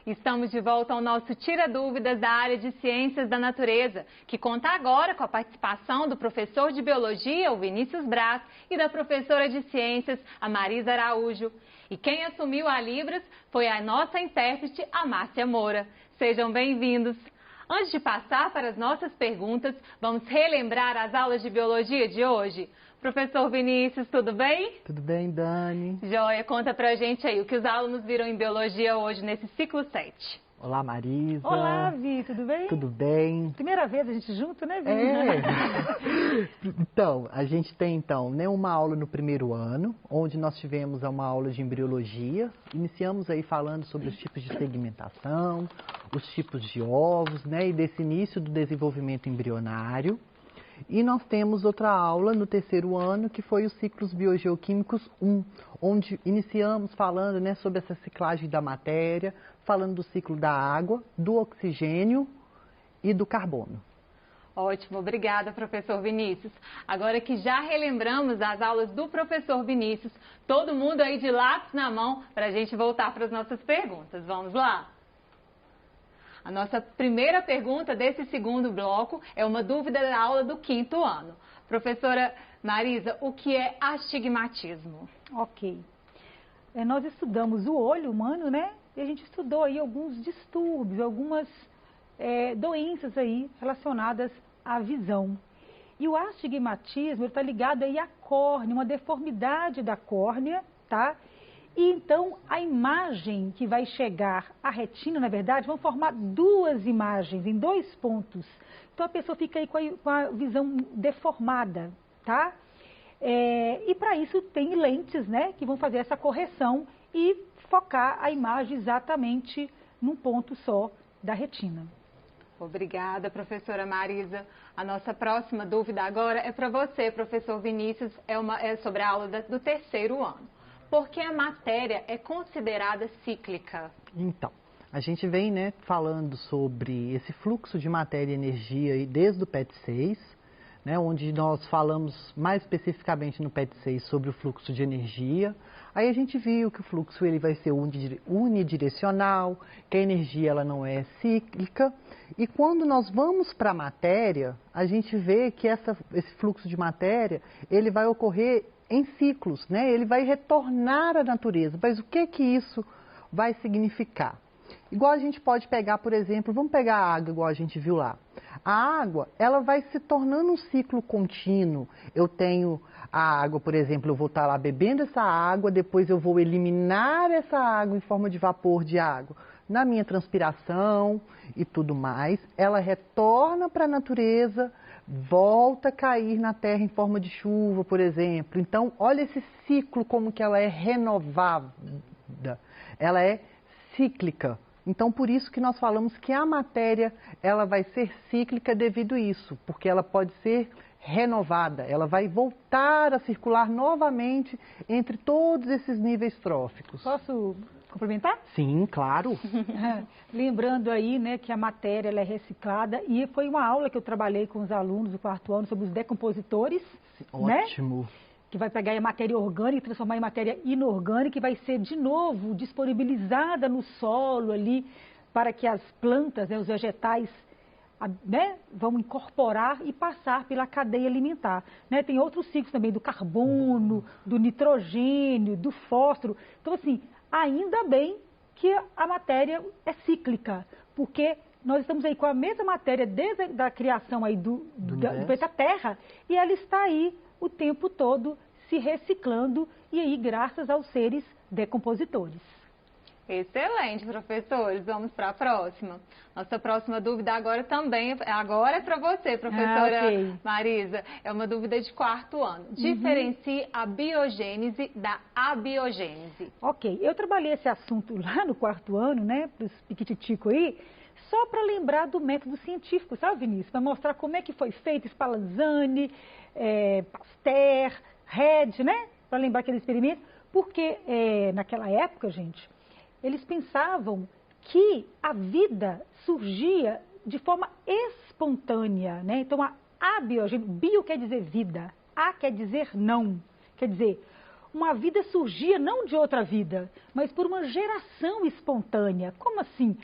Estamos de volta ao nosso Tira Dúvidas da área de Ciências da Natureza, que conta agora com a participação do professor de Biologia, o Vinícius Braz, e da professora de Ciências, a Marisa Araújo. E quem assumiu a Libras foi a nossa intérprete, a Márcia Moura. Sejam bem-vindos! Antes de passar para as nossas perguntas, vamos relembrar as aulas de Biologia de hoje. Professor Vinícius, tudo bem? Tudo bem, Dani. Joia, conta pra gente aí o que os alunos viram em Biologia hoje nesse ciclo 7. Olá, Marisa. Olá, Vi, tudo bem? Tudo bem. Primeira vez a gente junto, né, Vi? Então, a gente tem uma aula no primeiro ano, onde nós tivemos uma aula de embriologia. Iniciamos aí falando sobre os tipos de segmentação, os tipos de ovos, né, e desse início do desenvolvimento embrionário. E nós temos outra aula no terceiro ano, que foi os ciclos biogeoquímicos 1, onde iniciamos falando, né, sobre essa ciclagem da matéria, falando do ciclo da água, do oxigênio e do carbono. Ótimo, obrigada, professor Vinícius. Agora que já relembramos as aulas do professor Vinícius, todo mundo aí de lápis na mão para a gente voltar para as nossas perguntas. Vamos lá? A nossa primeira pergunta desse segundo bloco é uma dúvida da aula do quinto ano. Professora Marisa, o que é astigmatismo? Ok. Nós estudamos o olho humano, né? E a gente estudou aí alguns distúrbios, algumas doenças aí relacionadas à visão. E o astigmatismo está ligado aí à córnea, uma deformidade da córnea, tá? E então a imagem que vai chegar à retina, na verdade, vão formar duas imagens em dois pontos. Então a pessoa fica aí com a visão deformada, tá? E para isso tem lentes, né, que vão fazer essa correção e focar a imagem exatamente num ponto só da retina. Obrigada, professora Marisa. A nossa próxima dúvida agora é para você, professor Vinícius, é sobre a aula do terceiro ano. Por que a matéria é considerada cíclica? Então, a gente vem, né, falando sobre esse fluxo de matéria e energia aí desde o PET 6, né, onde nós falamos mais especificamente no PET 6 sobre o fluxo de energia. Aí a gente viu que o fluxo ele vai ser unidirecional, que a energia ela não é cíclica. E quando nós vamos para a matéria, a gente vê que esse fluxo de matéria ele vai ocorrer em ciclos, né? Ele vai retornar à natureza. Mas o que isso vai significar? Igual a gente pode pegar, por exemplo, vamos pegar a água, igual a gente viu lá. A água, ela vai se tornando um ciclo contínuo. Eu tenho a água, por exemplo, eu vou estar lá bebendo essa água, depois eu vou eliminar essa água em forma de vapor de água. Na minha transpiração e tudo mais, ela retorna para a natureza, volta a cair na terra em forma de chuva, por exemplo. Então, olha esse ciclo como que ela é renovada, ela é cíclica. Então, por isso que nós falamos que a matéria ela vai ser cíclica devido a isso, porque ela pode ser renovada, ela vai voltar a circular novamente entre todos esses níveis tróficos. Posso complementar? Sim, claro. Lembrando aí, né, que a matéria ela é reciclada e foi uma aula que eu trabalhei com os alunos do quarto ano sobre os decompositores. Ótimo. Né? Que vai pegar a matéria orgânica e transformar em matéria inorgânica e vai ser de novo disponibilizada no solo ali para que as plantas, né, os vegetais, né, vão incorporar e passar pela cadeia alimentar. Né? Tem outros ciclos também do carbono, do nitrogênio, do fósforo. Então, assim, ainda bem que a matéria é cíclica, porque nós estamos aí com a mesma matéria desde a criação aí do planeta Terra e ela está aí o tempo todo se reciclando e aí graças aos seres decompositores. Excelente, professores. Vamos para a próxima. Nossa próxima dúvida agora é para você, professora Marisa. É uma dúvida de quarto ano. Diferencie a biogênese da abiogênese. Ok, eu trabalhei esse assunto lá no quarto ano, né, para os piquititicos aí, só para lembrar do método científico, sabe, Vinícius? Para mostrar como é que foi feito Spallanzani, Pasteur, Red, né? Para lembrar aquele experimento. Porque naquela época, gente, eles pensavam que a vida surgia de forma espontânea, né? Então, a abiogênese, bio quer dizer vida, a quer dizer não. Quer dizer, uma vida surgia não de outra vida, mas por uma geração espontânea. Como assim?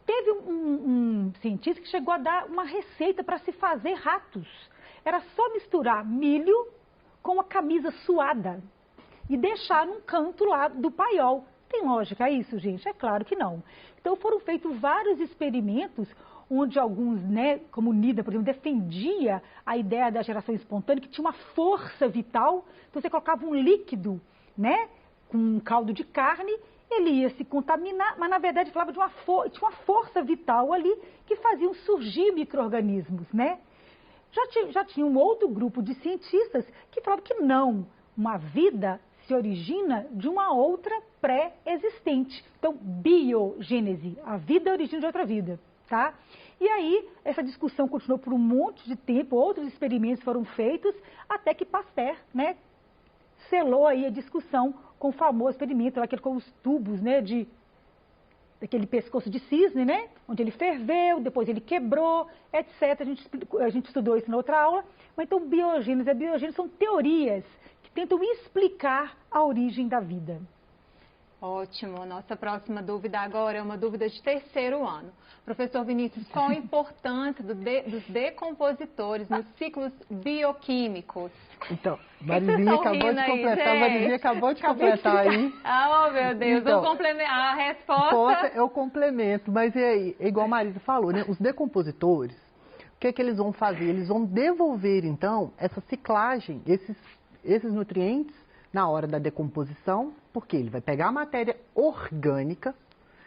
Teve um cientista que chegou a dar uma receita para se fazer ratos. Era só misturar milho com a camisa suada e deixar num canto lá do paiol. Tem lógica isso, gente? É claro que não. Então foram feitos vários experimentos onde alguns, né, como Nida, por exemplo, defendia a ideia da geração espontânea, que tinha uma força vital. Então você colocava um líquido, né, com um caldo de carne, ele ia se contaminar, mas na verdade falava de tinha uma força vital ali que faziam surgir micro-organismos, né? Já tinha um outro grupo de cientistas que falavam que não, uma vida se origina de uma outra pré-existente. Então, biogênese, a vida origina de outra vida, tá? E aí, essa discussão continuou por um monte de tempo, outros experimentos foram feitos, até que Pasteur, né, selou aí a discussão com o famoso experimento, aquele com os tubos, né, daquele pescoço de cisne, né, onde ele ferveu, depois ele quebrou, etc. A gente estudou isso na outra aula. Mas então, biogênese e biogênese são teorias que tentam explicar a origem da vida. Ótimo. Nossa próxima dúvida agora é uma dúvida de terceiro ano. Professor Vinícius, qual a importância dos decompositores nos ciclos bioquímicos? Então, Marizinha acabou de completar, Marizinha acabou de completar aí. Ah, oh, meu Deus, então, a resposta... É o complemento, mas é igual a Marisa falou, né? Os decompositores, o que é que eles vão fazer? Eles vão devolver, então, essa ciclagem, esses nutrientes, na hora da decomposição, porque ele vai pegar a matéria orgânica,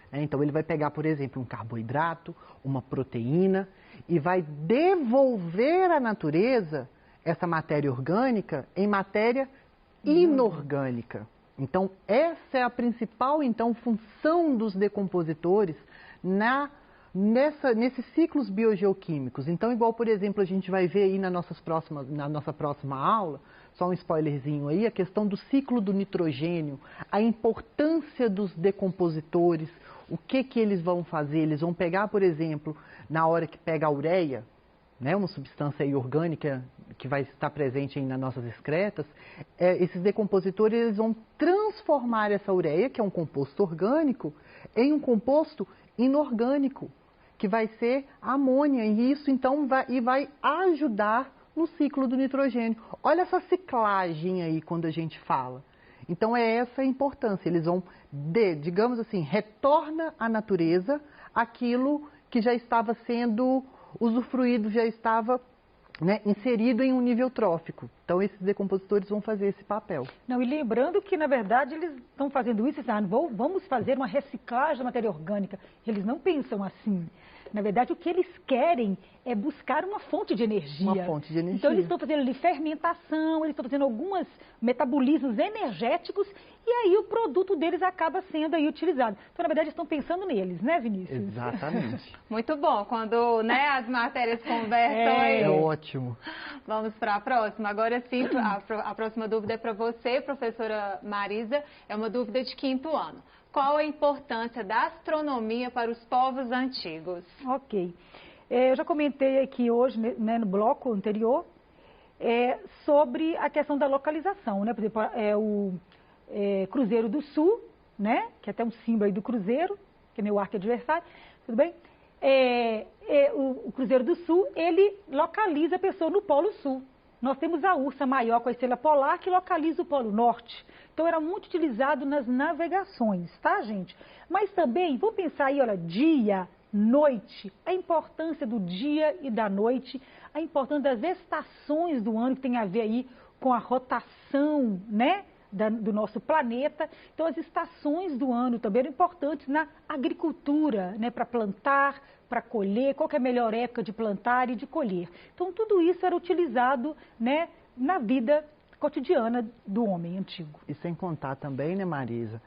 né? Então ele vai pegar, por exemplo, um carboidrato, uma proteína, e vai devolver à natureza essa matéria orgânica em matéria inorgânica. Então, essa é a principal função dos decompositores nesses ciclos biogeoquímicos. Então, igual, por exemplo, a gente vai ver aí na nossa próxima aula, só um spoilerzinho aí, a questão do ciclo do nitrogênio, a importância dos decompositores, o que eles vão fazer? Eles vão pegar, por exemplo, na hora que pega a ureia, né, uma substância aí orgânica que vai estar presente aí nas nossas excretas, esses decompositores eles vão transformar essa ureia, que é um composto orgânico, em um composto inorgânico, que vai ser amônia, e isso então vai ajudar no ciclo do nitrogênio. Olha essa ciclagem aí quando a gente fala. Então é essa a importância, eles vão, digamos assim, retorna à natureza aquilo que já estava sendo usufruído, já estava, né, inserido em um nível trófico. Então, esses decompositores vão fazer esse papel. Não, e lembrando que, na verdade, eles estão fazendo isso, vamos fazer uma reciclagem da matéria orgânica. Eles não pensam assim. Na verdade, o que eles querem é buscar uma fonte de energia. Uma fonte de energia. Então, eles estão fazendo ali fermentação, eles estão fazendo alguns metabolismos energéticos e aí o produto deles acaba sendo aí utilizado. Então, na verdade, estão pensando neles, né, Vinícius? Exatamente. Muito bom, quando, né, as matérias conversam aí. É ótimo. Vamos para a próxima. Agora sim, a próxima dúvida é para você, professora Marisa. É uma dúvida de quinto ano. Qual a importância da astronomia para os povos antigos? Ok. Eu já comentei aqui hoje, né, no bloco anterior, sobre a questão da localização, né? Por exemplo, o Cruzeiro do Sul, né? Que é até um símbolo aí do Cruzeiro, que é meu arco adversário, tudo bem? O Cruzeiro do Sul, ele localiza a pessoa no Polo Sul. Nós temos a Ursa Maior com a estrela polar que localiza o Polo Norte. Então, era muito utilizado nas navegações, tá, gente? Mas também, vamos pensar aí, olha, dia, noite, a importância do dia e da noite, a importância das estações do ano, que tem a ver aí com a rotação, né, do nosso planeta. Então, as estações do ano também eram importantes na agricultura, né, para plantar, para colher, qual que é a melhor época de plantar e de colher. Então, tudo isso era utilizado, né, na vida cotidiana do homem antigo. E sem contar também, né, Marisa,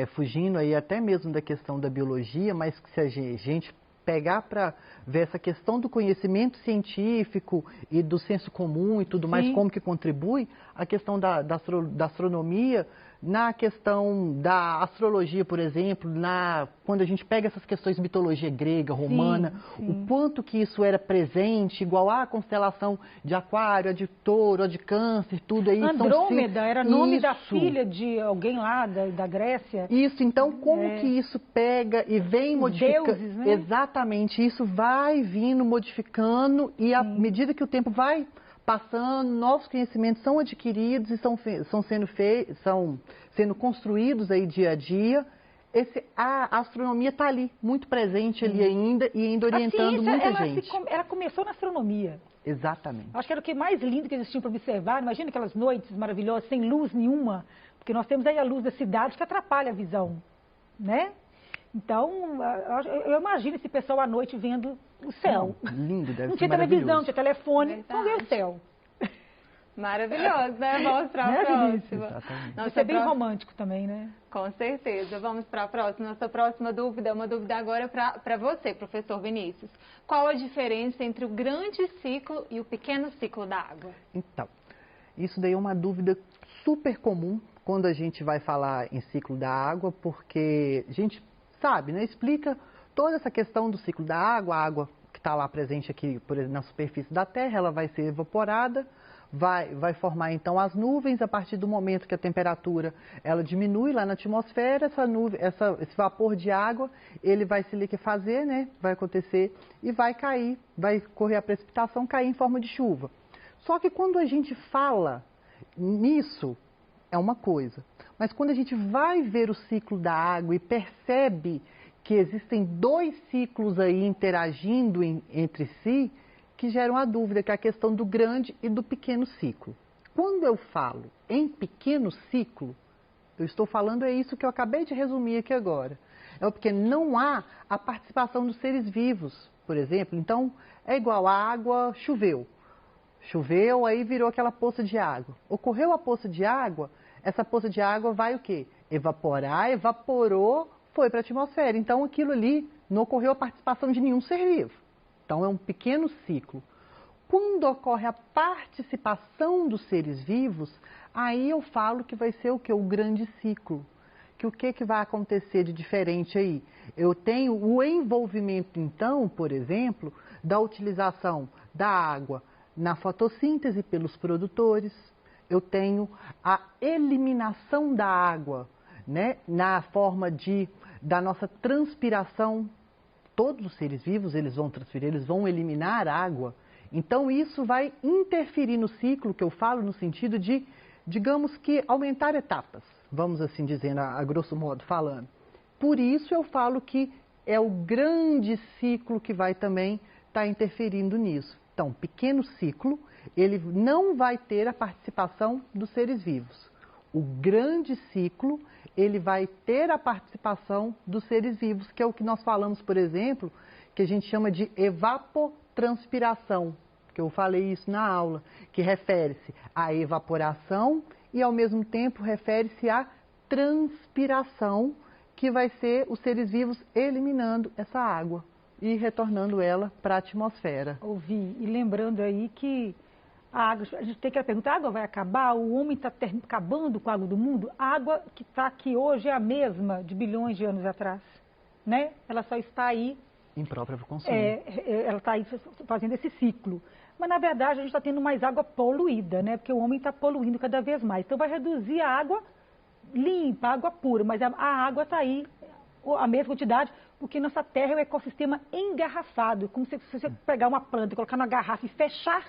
fugindo aí até mesmo da questão da biologia, mas que se a gente pegar para ver essa questão do conhecimento científico e do senso comum e tudo mais, como que contribui, a questão da astronomia, na questão da astrologia, por exemplo, quando a gente pega essas questões de mitologia grega, romana, o quanto que isso era presente, igual a constelação de Aquário, a de Touro, a de Câncer, tudo aí. Andrômeda era nome da filha de alguém lá da Grécia. Isso, então como que isso pega e vem modificando? Deuses, né? Exatamente, isso vai vindo modificando e à medida que o tempo vai passando, novos conhecimentos são adquiridos e são sendo construídos aí dia a dia. A astronomia está ali, muito presente ali ainda e ainda orientando muita gente. Ela começou na astronomia. Exatamente. Acho que era o que mais lindo que existia para observar. Imagina aquelas noites maravilhosas, sem luz nenhuma, porque nós temos aí a luz da cidade que atrapalha a visão, né? Então, eu imagino esse pessoal à noite vendo o céu. Lindo, deve não ser tinha televisão, não tinha telefone, só ver o céu. Maravilhoso, né? Vamos para a próxima. Exatamente. Isso é bem romântico também, né? Com certeza. Vamos para a próxima. Nossa próxima dúvida, uma dúvida agora para você, professor Vinícius. Qual a diferença entre o grande ciclo e o pequeno ciclo da água? Então, isso daí é uma dúvida super comum quando a gente vai falar em ciclo da água, porque a gente sabe, né? Explica toda essa questão do ciclo da água, a água que está lá presente aqui, por exemplo, na superfície da Terra, ela vai ser evaporada, vai formar então as nuvens. A partir do momento que a temperatura ela diminui lá na atmosfera, esse vapor de água, ele vai se liquefazer, né? Vai acontecer e vai cair, vai correr a precipitação, cair em forma de chuva. Só que quando a gente fala nisso, é uma coisa. Mas quando a gente vai ver o ciclo da água e percebe que existem dois ciclos aí interagindo entre si, que geram a dúvida, que é a questão do grande e do pequeno ciclo. Quando eu falo em pequeno ciclo, eu estou falando isso que eu acabei de resumir aqui agora. É porque não há a participação dos seres vivos, por exemplo. Então, é igual a água, choveu. Choveu, aí virou aquela poça de água. Ocorreu a poça de água, essa poça de água vai o quê? Evaporar, evaporou, foi para a atmosfera. Então, aquilo ali não ocorreu a participação de nenhum ser vivo. Então, é um pequeno ciclo. Quando ocorre a participação dos seres vivos, aí eu falo que vai ser o quê? O grande ciclo. Que o que vai acontecer de diferente aí? Eu tenho o envolvimento, então, por exemplo, da utilização da água na fotossíntese pelos produtores. Eu tenho a eliminação da água, né, na forma da nossa transpiração. Todos os seres vivos, eles vão transferir, eles vão eliminar água. Então, isso vai interferir no ciclo, que eu falo no sentido de, digamos que, aumentar etapas, vamos assim dizendo, a grosso modo falando. Por isso, eu falo que é o grande ciclo que vai também estar interferindo nisso. Então, pequeno ciclo, ele não vai ter a participação dos seres vivos. O grande ciclo, ele vai ter a participação dos seres vivos, que é o que nós falamos, por exemplo, que a gente chama de evapotranspiração, que eu falei isso na aula, que refere-se à evaporação e, ao mesmo tempo, refere-se à transpiração, que vai ser os seres vivos eliminando essa água e retornando ela para a atmosfera. Ouvi, e lembrando aí que a água, a gente tem que perguntar, a água vai acabar? O homem está acabando com a água do mundo? A água que está aqui hoje é a mesma de bilhões de anos atrás, né? Ela só está aí... Imprópria para o consumo. Ela está aí fazendo esse ciclo. Mas, na verdade, a gente está tendo mais água poluída, né? Porque o homem está poluindo cada vez mais. Então, vai reduzir a água limpa, a água pura, mas a água está aí, a mesma quantidade, porque nossa Terra é um ecossistema engarrafado, como se você pegar uma planta, colocar numa garrafa e fechar,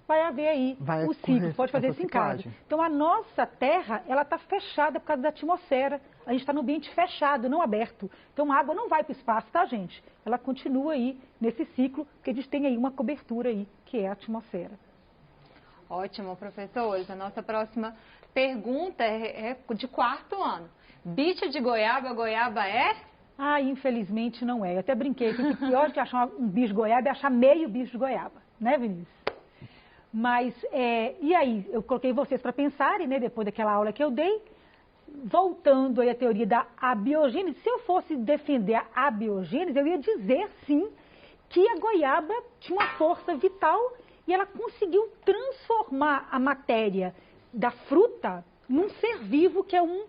vai haver aí o ciclo, pode fazer isso em casa. Então, a nossa Terra, ela está fechada por causa da atmosfera, a gente está no ambiente fechado, não aberto. Então, a água não vai para o espaço, tá, gente? Ela continua aí nesse ciclo, porque a gente tem aí uma cobertura aí, que é a atmosfera. Ótimo, professores. A nossa próxima pergunta é de quarto ano. Bicho de goiaba, goiaba é? Ah, infelizmente não é. Eu até brinquei que o pior que achar um bicho de goiaba é achar meio bicho de goiaba, né, Vinícius? Mas, e aí? Eu coloquei vocês para pensarem, né, depois daquela aula que eu dei, voltando aí à teoria da abiogênese. Se eu fosse defender a abiogênese, eu ia dizer, sim, que a goiaba tinha uma força vital e ela conseguiu transformar a matéria da fruta num ser vivo que é um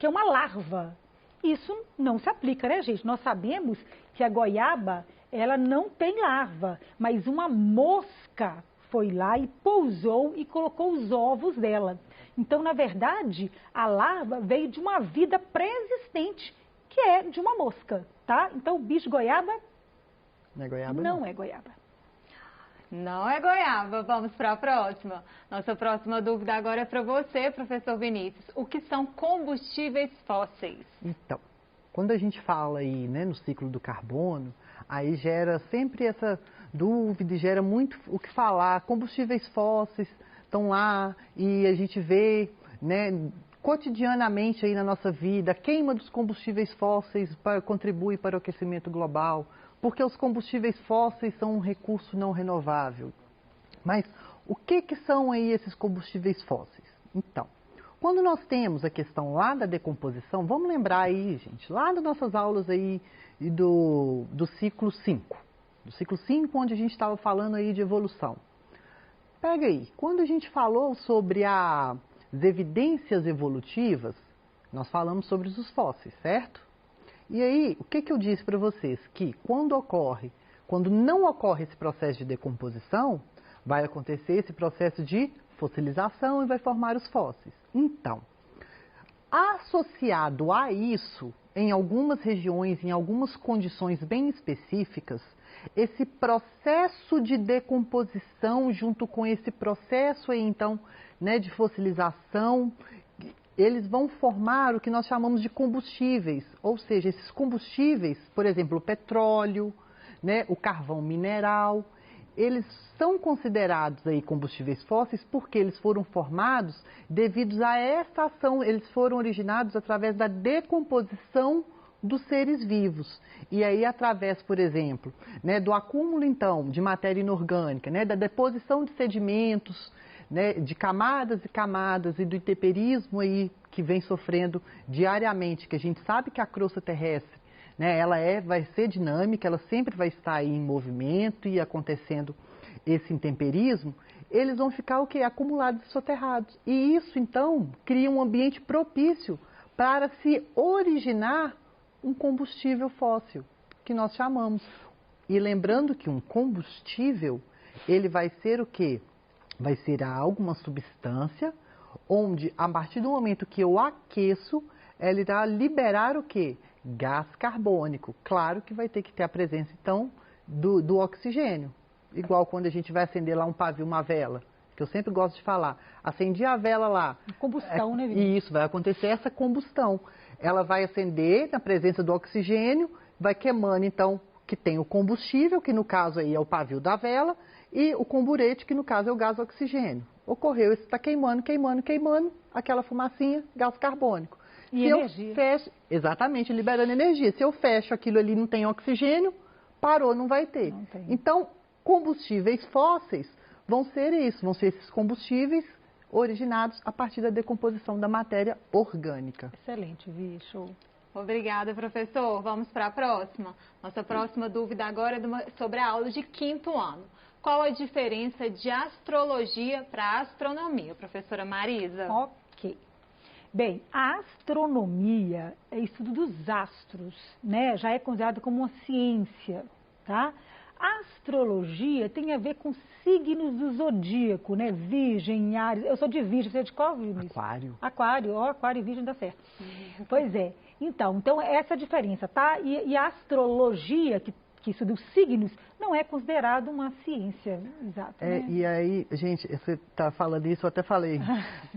que é uma larva. Isso não se aplica, né, gente? Nós sabemos que a goiaba, ela não tem larva, mas uma mosca foi lá e pousou e colocou os ovos dela. Então, na verdade, a larva veio de uma vida pré-existente, que é de uma mosca, tá? Então, o bicho goiaba Não é goiaba? não é goiaba. Não é goiaba. Vamos para a próxima. Nossa próxima dúvida agora é para você, professor Vinícius. O que são combustíveis fósseis? Então, quando a gente fala aí, né, no ciclo do carbono, aí gera sempre essa dúvida, gera muito o que falar. Combustíveis fósseis estão lá e a gente vê, né, cotidianamente aí na nossa vida, a queima dos combustíveis fósseis contribui para o aquecimento global, porque os combustíveis fósseis são um recurso não renovável. Mas o que são aí esses combustíveis fósseis? Então, quando nós temos a questão lá da decomposição, vamos lembrar aí, gente, lá das nossas aulas aí do ciclo 5. Do ciclo 5, onde a gente estava falando aí de evolução. Pega aí, quando a gente falou sobre as evidências evolutivas, nós falamos sobre os fósseis, certo? E aí, o que eu disse para vocês? Que quando não ocorre esse processo de decomposição, vai acontecer esse processo de fossilização e vai formar os fósseis. Então, associado a isso, em algumas regiões, em algumas condições bem específicas, esse processo de decomposição junto com esse processo aí, então, né, de fossilização, eles vão formar o que nós chamamos de combustíveis, ou seja, esses combustíveis, por exemplo, o petróleo, né, o carvão mineral, eles são considerados aí combustíveis fósseis porque eles foram formados devido a essa ação, eles foram originados através da decomposição dos seres vivos. E aí, através, por exemplo, né, do acúmulo, então, de matéria inorgânica, né, da deposição de sedimentos, né, de camadas e camadas e do intemperismo aí que vem sofrendo diariamente, que a gente sabe que a crosta terrestre, né, ela vai ser dinâmica, ela sempre vai estar aí em movimento e acontecendo esse intemperismo, eles vão ficar o quê? Acumulados e soterrados. E isso, então, cria um ambiente propício para se originar um combustível fóssil, que nós chamamos. E lembrando que um combustível, ele vai ser o quê? Vai ser alguma substância onde, a partir do momento que eu aqueço, ela irá liberar o quê? Gás carbônico. Claro que vai ter que ter a presença, então, do oxigênio. Igual quando a gente vai acender lá um pavio, uma vela, que eu sempre gosto de falar. Acendi a vela lá. Combustão, né, Vivi? E isso, vai acontecer essa combustão. Ela vai acender na presença do oxigênio, vai queimando, então, que tem o combustível, que no caso aí é o pavio da vela, e o comburete, que no caso é o gás oxigênio. Ocorreu, isso está queimando, aquela fumacinha, gás carbônico. E se energia. Eu fecho, exatamente, liberando energia. Se eu fecho aquilo ali não tem oxigênio, parou, não vai ter. Não tem. Então, combustíveis fósseis vão ser isso, vão ser esses combustíveis originados a partir da decomposição da matéria orgânica. Excelente, Vi, show. Obrigada, professor. Vamos para a próxima. Nossa próxima dúvida agora é sobre a aula de 5º ano. Qual a diferença de astrologia para astronomia, professora Marisa? Ok. Bem, a astronomia é estudo dos astros, né? Já é considerado como uma ciência, tá? A astrologia tem a ver com signos do zodíaco, né? Virgem, Áries. Eu sou de Virgem, você é de qual, Vinícius? Aquário. Aquário, ó, Aquário e Virgem dá certo. Pois é. Então, essa é a diferença, tá? E a astrologia, que estuda os signos, não é considerado uma ciência exata, né? E aí, gente, você está falando isso, eu até falei,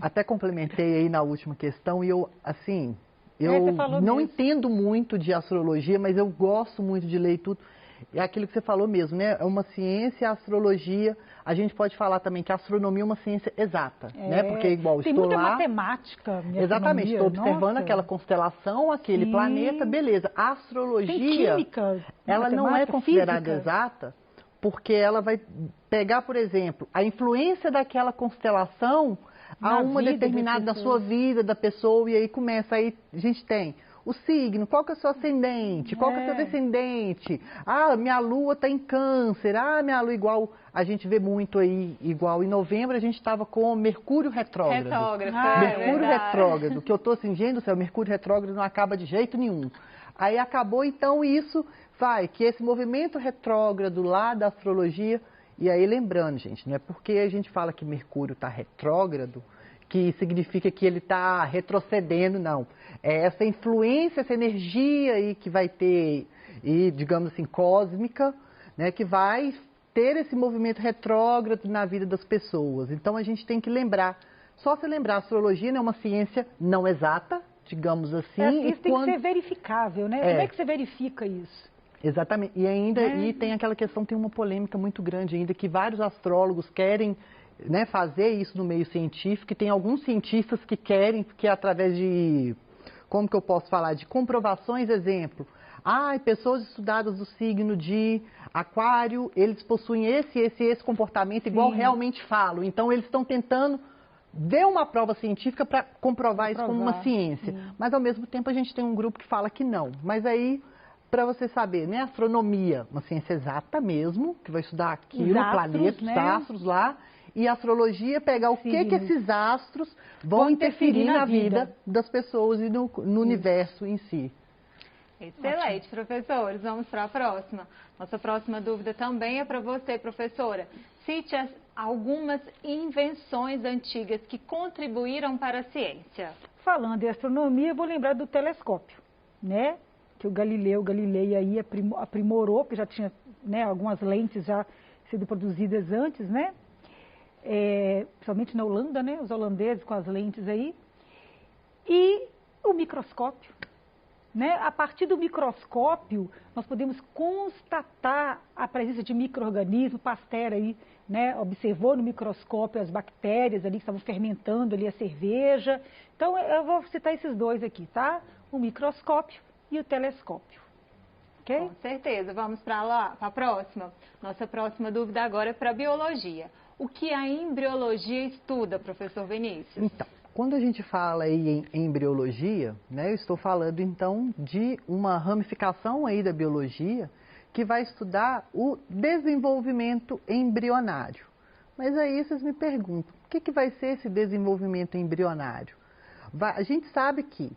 até complementei aí na última questão, e eu, assim, eu não entendo muito de astrologia, mas eu gosto muito de ler tudo. É aquilo que você falou mesmo, né? É uma ciência, a astrologia. A gente pode falar também que a astronomia é uma ciência exata, né? Porque igual tem estou muita lá. matemática. Exatamente, estou observando aquela constelação, aquele planeta, beleza. A astrologia, tem química, ela não é considerada exata, porque ela vai pegar, por exemplo, a influência daquela constelação a uma determinada na sua vida da pessoa, e aí começa, aí a gente tem o signo, qual que é o seu ascendente, qual que é o seu descendente. Ah, minha lua está em câncer, ah, minha lua igual, a gente vê muito aí, igual em novembro a gente estava com Mercúrio retrógrado. Mercúrio retrógrado, que eu estou assim, gente do céu, Mercúrio retrógrado não acaba de jeito nenhum. Aí acabou então isso, que esse movimento retrógrado lá da astrologia, e aí lembrando, gente, não é porque a gente fala que Mercúrio está retrógrado, que significa que ele está retrocedendo, não. É essa influência, essa energia aí que vai ter, e, digamos assim, cósmica, né, que vai ter esse movimento retrógrado na vida das pessoas. Então a gente tem que lembrar, só se lembrar, a astrologia é uma ciência não exata, digamos assim. Isso tem que ser verificável, né? Como é que você verifica isso? Exatamente. E ainda e tem aquela questão, tem uma polêmica muito grande ainda, que vários astrólogos querem, né, fazer isso no meio científico, e tem alguns cientistas que querem, porque através de, como que eu posso falar, de comprovações, exemplo, pessoas estudadas do signo de Aquário, eles possuem esse comportamento, igual realmente falam, então eles estão tentando ver uma prova científica para comprovar isso como uma ciência, mas ao mesmo tempo a gente tem um grupo que fala que não, mas aí, para você saber, né, astronomia, uma ciência exata mesmo, que vai estudar aquilo, o planeta, os astros lá, e a astrologia pegar o que esses astros vão interferir na vida das pessoas e no universo em si. Excelente, professores. Vamos para a próxima. Nossa próxima dúvida também é para você, professora. Cite algumas invenções antigas que contribuíram para a ciência. Falando em astronomia, eu vou lembrar do telescópio, né? Que o Galilei aí aprimorou, porque já tinha, né, algumas lentes já sido produzidas antes, né? Principalmente na Holanda, né? Os holandeses com as lentes aí. E o microscópio, né? A partir do microscópio, nós podemos constatar a presença de micro-organismos. Pasteur aí, né, observou no microscópio as bactérias ali que estavam fermentando ali a cerveja. Então, eu vou citar esses dois aqui, tá? O microscópio e o telescópio. Okay? Com certeza. Vamos para a próxima. Nossa próxima dúvida agora é para a biologia. O que a embriologia estuda, professor Vinícius? Então, quando a gente fala aí em embriologia, né, eu estou falando então de uma ramificação aí da biologia que vai estudar o desenvolvimento embrionário. Mas aí vocês me perguntam, o que vai ser esse desenvolvimento embrionário? A gente sabe que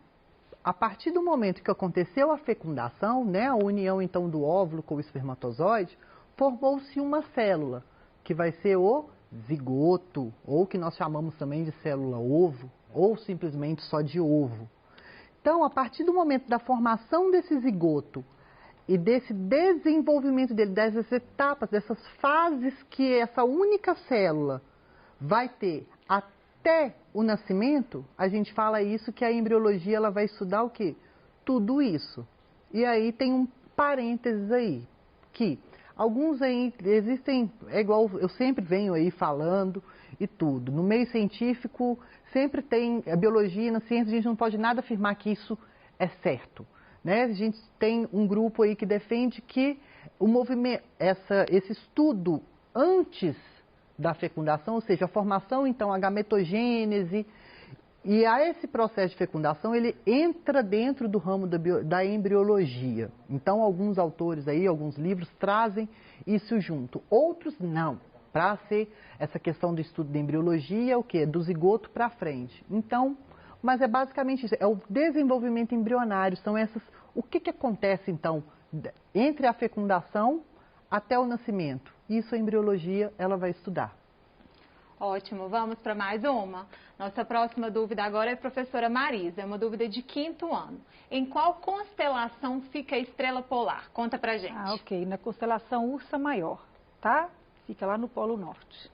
a partir do momento que aconteceu a fecundação, né, a união então do óvulo com o espermatozoide, formou-se uma célula, que vai ser o zigoto, ou que nós chamamos também de célula-ovo, ou simplesmente só de ovo. Então, a partir do momento da formação desse zigoto e desse desenvolvimento dele, dessas etapas, dessas fases que essa única célula vai ter até o nascimento, a gente fala isso que a embriologia ela vai estudar o quê? Tudo isso. E aí tem um parênteses aí, que alguns aí existem, é igual eu sempre venho aí falando e tudo. No meio científico sempre tem a biologia, na ciência a gente não pode nada afirmar que isso é certo, né? A gente tem um grupo aí que defende que o movimento, esse estudo antes da fecundação, ou seja, a formação então, a gametogênese, e a esse processo de fecundação, ele entra dentro do ramo da embriologia. Então, alguns autores aí, alguns livros trazem isso junto. Outros não. Para ser essa questão do estudo da embriologia, o quê? Do zigoto para frente. Então, mas é basicamente isso. É o desenvolvimento embrionário. São essas... O que acontece, então, entre a fecundação até o nascimento? Isso a embriologia, ela vai estudar. Ótimo, vamos para mais uma. Nossa próxima dúvida agora é a professora Marisa, é uma dúvida de 5º ano. Em qual constelação fica a estrela polar? Conta pra gente. Ok, na constelação Ursa Maior, tá? Fica lá no Polo Norte.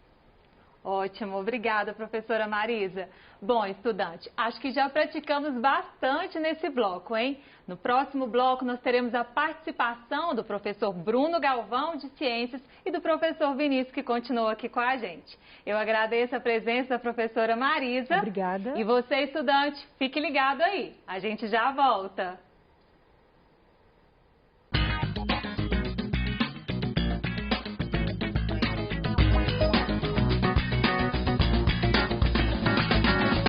Ótimo, obrigada, professora Marisa. Bom, estudante, acho que já praticamos bastante nesse bloco, hein? No próximo bloco, nós teremos a participação do professor Bruno Galvão, de Ciências, e do professor Vinícius, que continua aqui com a gente. Eu agradeço a presença da professora Marisa. Obrigada. E você, estudante, fique ligado aí. A gente já volta.